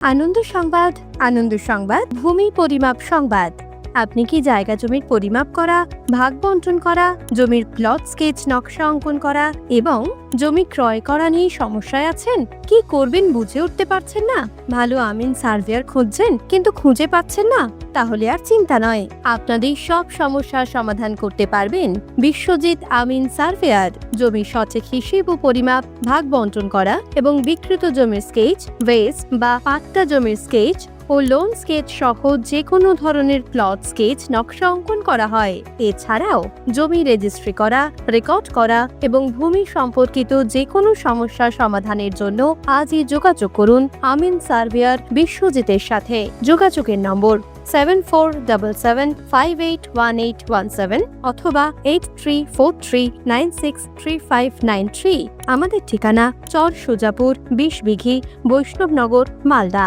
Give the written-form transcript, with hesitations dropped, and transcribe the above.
আনন্দ সংবাদ, আনন্দ সংবাদ, ভূমি পরিমাপ সংবাদ। আপনি কি জায়গা জমির পরিমাপ করা, ভাগ বন্টন করা, জমির প্লট স্কেচ নকশা অঙ্কন করা এবং জমি ক্রয় করা নিয়ে সমস্যায় আছেন? কি করবেন বুঝে উঠতে পারছেন না? ভালো আমিন সার্ভেয়ার খুঁজছেন কিন্তু খুঁজে পাচ্ছেন না? তাহলে আর চিন্তা নয়, আপনাদের সব সমস্যার সমাধান করতে পারবেন বিশ্বজিৎ আমিন সার্ভেয়ার। জমির সঠিক হিসেব ও পরিমাপ, ভাগ বন্টন করা এবং বিকৃত জমির স্কেচ, ওয়েস বা পাট্টা জমির স্কেচ ও লোন স্কেচ সহ যে কোনো ধরনের প্লট স্কেচ নকশা অঙ্কন করা হয়। এছাড়াও জমি রেজিস্ট্রি করা, রেকর্ড করা এবং ভূমি সম্পর্কিত যে কোনো সমস্যার সমাধানের জন্য আজই যোগাযোগ করুন আমিন সার্ভেয়ার বিশ্বজিতের সাথে। যোগাযোগের নম্বর 7477581817 অথবা 8343963593। আমাদের ঠিকানা চর সুজাপুর, 20 বিঘি, বৈষ্ণবনগর, মালদা।